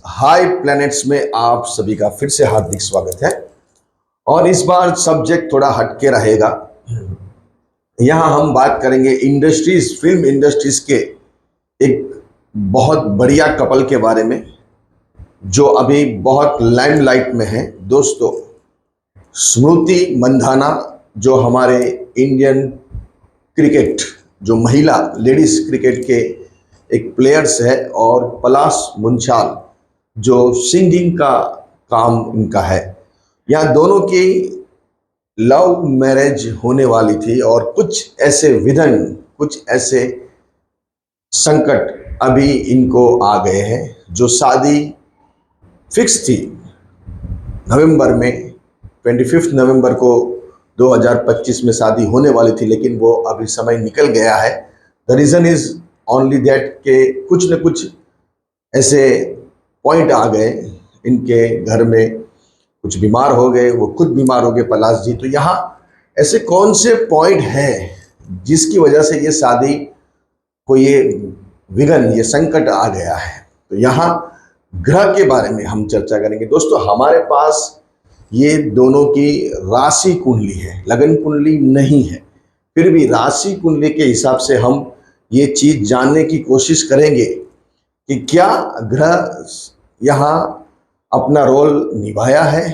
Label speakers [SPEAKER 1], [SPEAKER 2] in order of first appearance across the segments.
[SPEAKER 1] High planets में आप सभी का फिर से हार्दिक स्वागत है। और इस बार सब्जेक्ट थोड़ा हटके रहेगा। यहाँ हम बात करेंगे इंडस्ट्रीज, फिल्म इंडस्ट्रीज के एक बहुत बढ़िया कपल के बारे में जो अभी बहुत लाइमलाइट में है। दोस्तों, स्मृति मंधाना जो हमारे इंडियन क्रिकेट, जो महिला लेडीज क्रिकेट के एक प्लेयर्स है, और पलाश मुंचाल जो सिंगिंग का काम इनका है। यहाँ दोनों की लव मैरिज होने वाली थी और कुछ ऐसे विधन, कुछ ऐसे संकट अभी इनको आ गए हैं। जो शादी फिक्स थी नवंबर में, 25 नवंबर को 2025 में शादी होने वाली थी, लेकिन वो अभी समय निकल गया है। The reason is only that के कुछ न कुछ ऐसे पॉइंट आ गए इनके घर में, कुछ बीमार हो गए, वो खुद बीमार हो गए पलाश जी। तो यहाँ ऐसे कौन से पॉइंट हैं जिसकी वजह से ये शादी को ये विघन, ये संकट आ गया है। तो यहाँ ग्रह के बारे में हम चर्चा करेंगे। दोस्तों, हमारे पास ये दोनों की राशि कुंडली है, लगन कुंडली नहीं है। फिर भी राशि कुंडली के हिसाब से हम ये चीज जानने की कोशिश करेंगे कि क्या ग्रह यहाँ अपना रोल निभाया है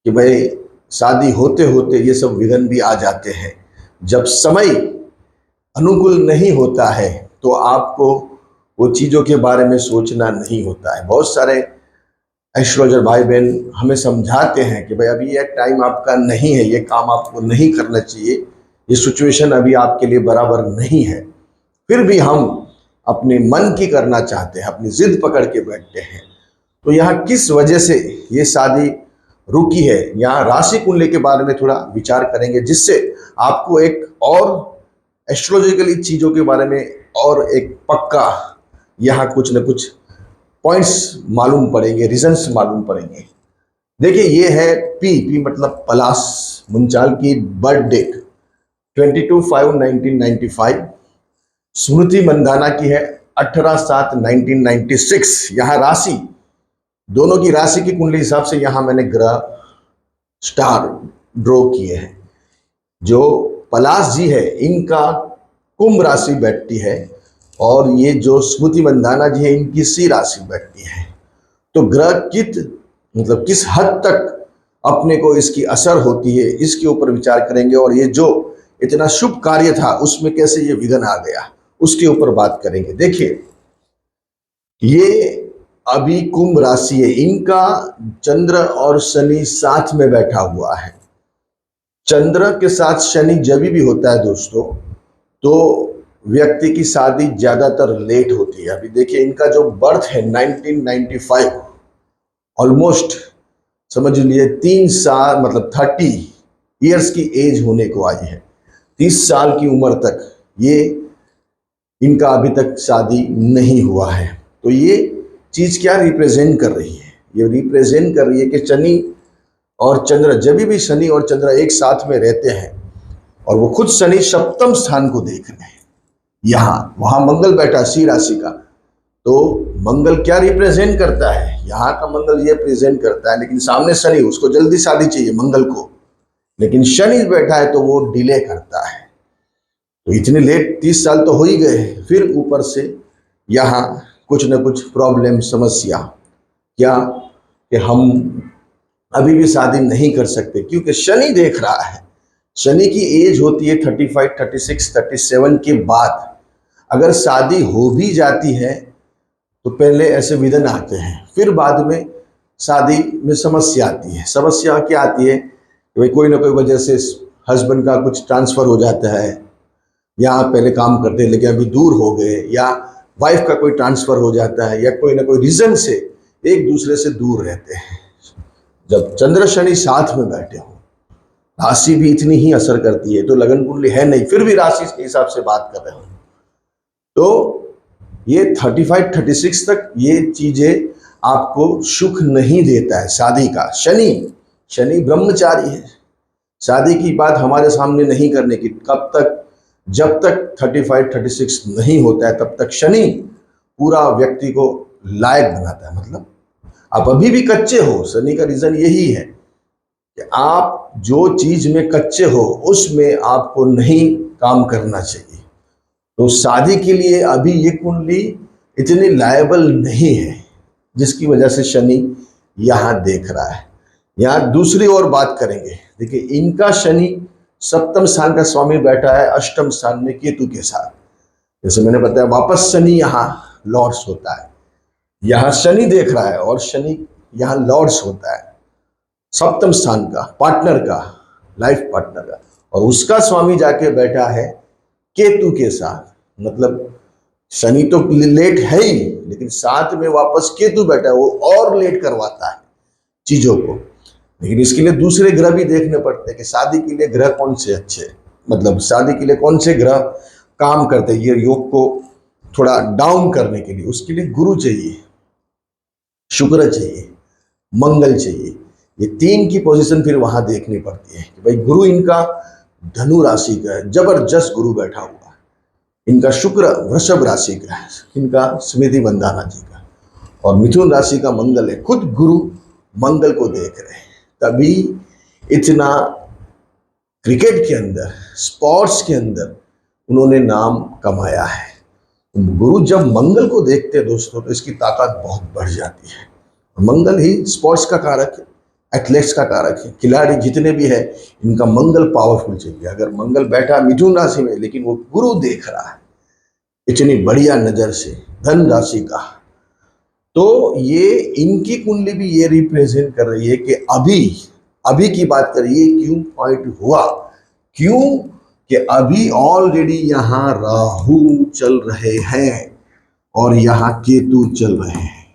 [SPEAKER 1] कि भाई शादी होते होते ये सब विघ्न भी आ जाते हैं। जब समय अनुकूल नहीं होता है तो आपको वो चीज़ों के बारे में सोचना नहीं होता है। बहुत सारे एस्ट्रोलॉजर भाई बहन हमें समझाते हैं कि भाई अभी ये टाइम आपका नहीं है, ये काम आपको नहीं करना चाहिए, ये सिचुएशन अभी आपके लिए बराबर नहीं है। फिर भी हम अपने मन की करना चाहते हैं, अपनी जिद पकड़ के बैठते हैं। तो यहाँ किस वजह से ये शादी रुकी है, यहाँ राशि कुंडली के बारे में थोड़ा विचार करेंगे, जिससे आपको एक और एस्ट्रोलॉजिकली चीज़ों के बारे में और एक पक्का यहाँ कुछ न कुछ पॉइंट्स मालूम पड़ेंगे, रीजंस मालूम पड़ेंगे। देखिए, ये है पी मतलब पलाश मुंचाल की बर्थ डेट 22/5/1995। स्मृति मंधाना की है 18/7/1996। यहाँ राशि, दोनों की राशि की कुंडली हिसाब से यहाँ मैंने ग्रह स्टार ड्रॉ किए हैं। जो पलाश जी है इनका कुंभ राशि बैठती है, और ये जो स्मृति मंधाना जी है इनकी सी राशि बैठती है। तो ग्रह मतलब किस हद तक अपने को इसकी असर होती है, इसके ऊपर विचार करेंगे। और ये जो इतना शुभ कार्य था उसमें कैसे ये विघ्न आ गया, उसके ऊपर बात करेंगे। देखिए, ये अभी कुंभ राशि है, इनका चंद्र और शनि साथ में बैठा हुआ है। चंद्र के साथ शनि जब भी होता है दोस्तों, तो व्यक्ति की शादी ज्यादातर लेट होती है। अभी देखिए, इनका जो बर्थ है 1995, ऑलमोस्ट समझ लीजिए 3 साल मतलब 30 ईयर्स की एज होने को आई है। 30 साल की उम्र तक ये इनका अभी तक शादी नहीं हुआ है। तो ये चीज क्या रिप्रेजेंट कर रही है? ये रिप्रेजेंट कर रही है कि शनि और चंद्र, जब भी शनि और चंद्र एक साथ में रहते हैं, और वो खुद शनि सप्तम स्थान को देख रहे हैं, यहाँ वहां मंगल बैठा सी राशि का। तो मंगल क्या रिप्रेजेंट करता है? यहाँ का मंगल ये प्रेजेंट करता है, लेकिन सामने शनि, उसको जल्दी शादी चाहिए मंगल को, लेकिन शनि बैठा है तो वो डिले करता है। तो इतने लेट 30 साल तो हो ही गए, फिर ऊपर से यहाँ कुछ न कुछ प्रॉब्लम, समस्या, क्या कि हम अभी भी शादी नहीं कर सकते, क्योंकि शनि देख रहा है। शनि की एज होती है 35, 36, 37 के बाद। अगर शादी हो भी जाती है तो पहले ऐसे विघ्न आते हैं, फिर बाद में शादी में समस्या आती है। समस्या क्या आती है कि भाई कोई ना कोई वजह से हस्बैंड का कुछ ट्रांसफ़र हो जाता है, या पहले काम करते हैं लेकिन अभी दूर हो गए, या वाइफ का कोई ट्रांसफ़र हो जाता है, या कोई ना कोई रीज़न से एक दूसरे से दूर रहते हैं। जब चंद्र शनि साथ में बैठे हो, राशि भी इतनी ही असर करती है। तो लगन कुंडली है नहीं, फिर भी राशि के हिसाब से बात कर रहे हो, तो ये 35, 36 तक ये चीजें आपको सुख नहीं देता है शादी का। शनि ब्रह्मचारी है, शादी की बात हमारे सामने नहीं करने की। कब तक? जब तक 35, 36 नहीं होता है तब तक शनि पूरा व्यक्ति को लायक बनाता है। मतलब आप अभी भी कच्चे हो, शनि का रीजन यही है कि आप जो चीज में कच्चे हो उसमें आपको नहीं काम करना चाहिए। तो शादी के लिए अभी ये कुंडली इतनी लायबल नहीं है, जिसकी वजह से शनि यहां देख रहा है। यहां दूसरी और बात करेंगे। देखिए, इनका शनि सप्तम स्थान का स्वामी बैठा है अष्टम स्थान में केतु के साथ। जैसे मैंने बताया, वापस शनि यहाँ लॉर्ड्स होता है। यहाँ शनि देख रहा है और शनि यहाँ लॉर्ड्स होता है सप्तम स्थान का, पार्टनर का, लाइफ पार्टनर का, और उसका स्वामी जाके बैठा है केतु के साथ। मतलब शनि तो लेट है ही, लेकिन साथ में वापस केतु बैठा है, वो और लेट करवाता है चीजों को। लेकिन इसके लिए दूसरे ग्रह भी देखने पड़ते हैं कि शादी के लिए ग्रह कौन से अच्छे हैं, मतलब शादी के लिए कौन से ग्रह काम करते हैं ये योग को थोड़ा डाउन करने के लिए। उसके लिए गुरु चाहिए, शुक्र चाहिए, मंगल चाहिए। ये तीन की पोजीशन फिर वहां देखनी पड़ती है कि भाई गुरु इनका धनु राशि का है, जबरदस्त गुरु बैठा हुआ है। इनका शुक्र वृषभ राशि का है, इनका स्मृति मंदाना जी का, और मिथुन राशि का मंगल है। खुद गुरु मंगल को देख रहे हैं, तभी इतना क्रिकेट के अंदर, स्पोर्ट्स के अंदर उन्होंने नाम कमाया है। गुरु जब मंगल को देखते हैं दोस्तों, तो इसकी ताकत बहुत बढ़ जाती है। मंगल ही स्पोर्ट्स का कारक है, एथलेट्स का कारक है। खिलाड़ी जितने भी है, इनका मंगल पावरफुल चाहिए। अगर मंगल बैठा मिथुन राशि में, लेकिन वो गुरु देख रहा है इतनी बढ़िया नजर से धन राशि का, तो ये इनकी कुंडली भी ये रिप्रेजेंट कर रही है कि अभी की बात करिए, क्यों पॉइंट हुआ, क्यों कि अभी ऑलरेडी यहाँ राहु चल रहे हैं और यहाँ केतु चल रहे हैं।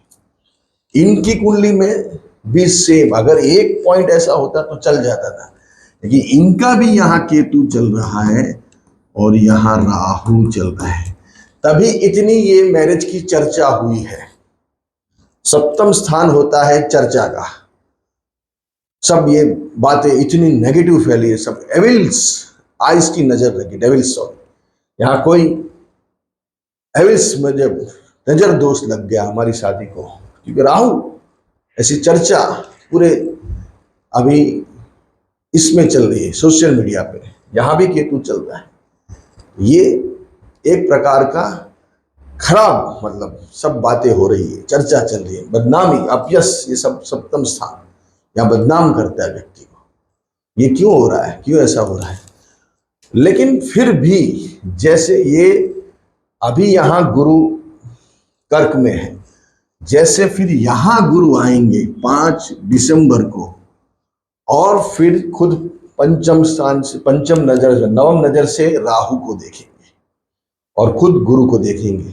[SPEAKER 1] इनकी कुंडली में भी सेम, अगर एक पॉइंट ऐसा होता तो चल जाता था, लेकिन इनका भी यहाँ केतु चल रहा है और यहाँ राहु चल रहा है, तभी इतनी ये मैरिज की चर्चा हुई है। सप्तम स्थान होता है चर्चा का, सब ये बातें इतनी नेगेटिव फैली है, सब एविल्स आइस की नजर लगी, डेविल्स। यहाँ कोई एविल्स में जब नजर दोष लग गया हमारी शादी को, क्योंकि राहु, ऐसी चर्चा पूरे अभी इसमें चल रही है सोशल मीडिया पे। यहाँ भी केतु चल रहा है। ये एक प्रकार का खराब, मतलब सब बातें हो रही है, चर्चा चल रही है, बदनामी, अपयश, ये सब सप्तम स्थान यहाँ बदनाम करता है व्यक्ति को। ये क्यों हो रहा है, क्यों ऐसा हो रहा है? लेकिन फिर भी जैसे ये अभी यहाँ गुरु कर्क में है, जैसे फिर यहां गुरु आएंगे 5 दिसंबर को, और फिर खुद पंचम स्थान से, पंचम नजर, नवम नजर से राहु को देखेंगे और खुद गुरु को देखेंगे,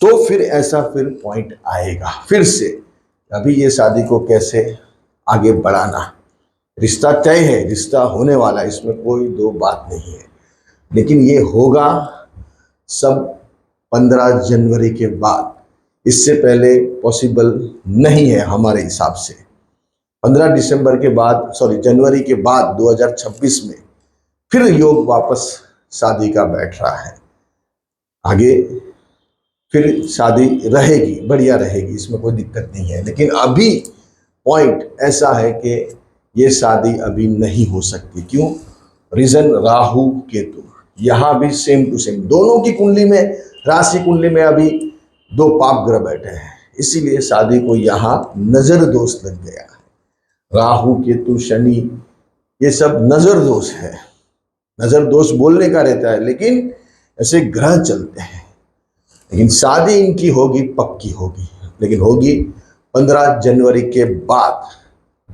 [SPEAKER 1] तो फिर ऐसा फिर पॉइंट आएगा फिर से। अभी ये शादी को कैसे आगे बढ़ाना, रिश्ता तय है, रिश्ता होने वाला है, इसमें कोई दो बात नहीं है। लेकिन ये होगा सब 15 जनवरी के बाद, इससे पहले पॉसिबल नहीं है हमारे हिसाब से। 15 दिसंबर के बाद, सॉरी जनवरी के बाद 2026 में फिर योग वापस शादी का बैठ रहा है। आगे फिर शादी रहेगी, बढ़िया रहेगी, इसमें कोई दिक्कत नहीं है। लेकिन अभी पॉइंट ऐसा है कि ये शादी अभी नहीं हो सकती। क्यों? रीजन राहु केतु, यहाँ भी सेम टू सेम दोनों की कुंडली में, राशि कुंडली में अभी 2 पाप ग्रह बैठे हैं, इसीलिए शादी को यहाँ नजर दोष लग गया है। राहु केतु शनि, ये सब नजर दोष है। नजर दोष बोलने का रहता है, लेकिन ऐसे ग्रह चलते हैं। लेकिन शादी इनकी होगी, पक्की होगी, लेकिन होगी 15 जनवरी के बाद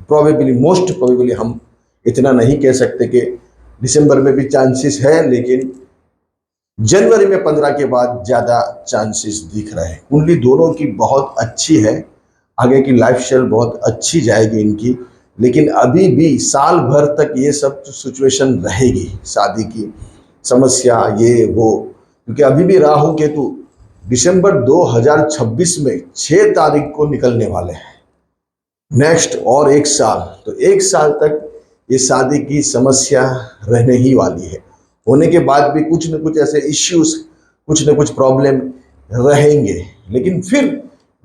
[SPEAKER 1] प्रोबेबली, मोस्ट प्रोबेबली। हम इतना नहीं कह सकते कि दिसंबर में भी चांसेस है, लेकिन जनवरी में 15 के बाद ज्यादा चांसेस दिख रहे हैं। कुंडली दोनों की बहुत अच्छी है, आगे की लाइफ स्टाइल बहुत अच्छी जाएगी इनकी। लेकिन अभी भी साल भर तक ये सब सिचुएशन रहेगी, शादी की समस्या, ये वो, क्योंकि अभी भी राहु केतु दिसंबर 2026 में 6 तारीख को निकलने वाले हैं। नेक्स्ट और 1 साल, तो 1 साल तक ये शादी की समस्या रहने ही वाली है। होने के बाद भी कुछ न कुछ ऐसे इश्यूज, कुछ न कुछ प्रॉब्लम रहेंगे, लेकिन फिर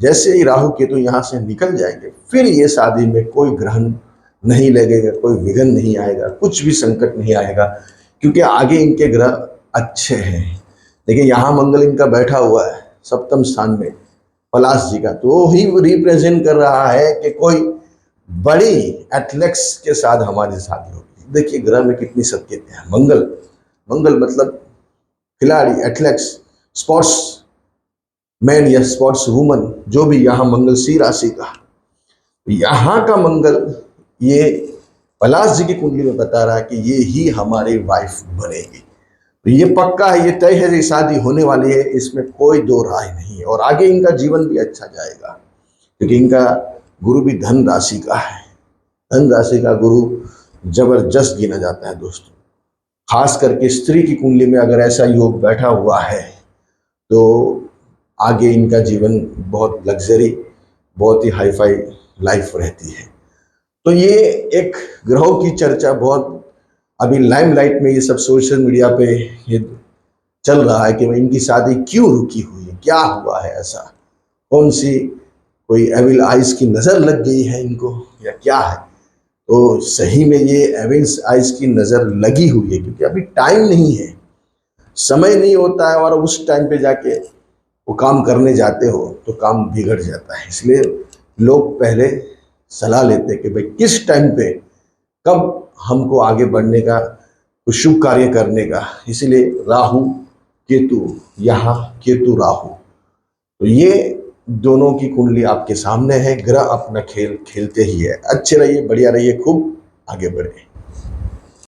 [SPEAKER 1] जैसे ही राहु केतु यहाँ से निकल जाएंगे, फिर ये शादी में कोई ग्रहण नहीं लगेगा, कोई विघ्न नहीं आएगा, कुछ भी संकट नहीं आएगा, क्योंकि आगे इनके ग्रह अच्छे हैं। देखिए यहाँ मंगल इनका बैठा हुआ है सप्तम स्थान में पलाश जी का, तो वो ही रिप्रेजेंट कर रहा है कि कोई बड़ी एथलेट्स के साथ हमारी शादी होगी। देखिए ग्रह में कितनी सत्यता है। मंगल, मंगल मतलब खिलाड़ी, एथलेट्स, स्पोर्ट्स मैन या स्पोर्ट्स वुमन, जो भी यहाँ मंगल सी राशि का, यहाँ का मंगल ये पलाश जी की कुंडली में बता रहा है कि ये ही हमारी वाइफ बनेगी। तो ये पक्का है, ये तय है, ये शादी होने वाली है, इसमें कोई दो राय नहीं है। और आगे इनका जीवन भी अच्छा जाएगा, क्योंकि इनका गुरु भी धन राशि का है। धन राशि का गुरु जबरदस्त गिना जाता है दोस्तों। खास करके स्त्री की कुंडली में अगर ऐसा योग बैठा हुआ है तो आगे इनका जीवन बहुत लग्जरी, बहुत ही हाई फाई लाइफ रहती है। तो ये एक ग्रहों की चर्चा बहुत अभी लाइमलाइट में, ये सब सोशल मीडिया पे ये चल रहा है कि इनकी शादी क्यों रुकी हुई है, क्या हुआ है ऐसा, कौन सी कोई एविल आइज की नज़र लग गई है इनको या क्या है। तो सही में ये एविल आइज की नज़र लगी हुई है, क्योंकि अभी टाइम नहीं है, समय नहीं होता है, और उस टाइम पे जाके वो काम करने जाते हो तो काम बिगड़ जाता है। इसलिए लोग पहले सलाह लेते हैं कि भाई किस टाइम पे कब हमको आगे बढ़ने का, कुछ शुभ कार्य करने का। इसीलिए राहु केतु, यहाँ केतु राहु, तो ये दोनों की कुंडली आपके सामने है। ग्रह अपना खेल खेलते ही है। अच्छे रहिए, बढ़िया रहिए, खूब आगे बढ़े।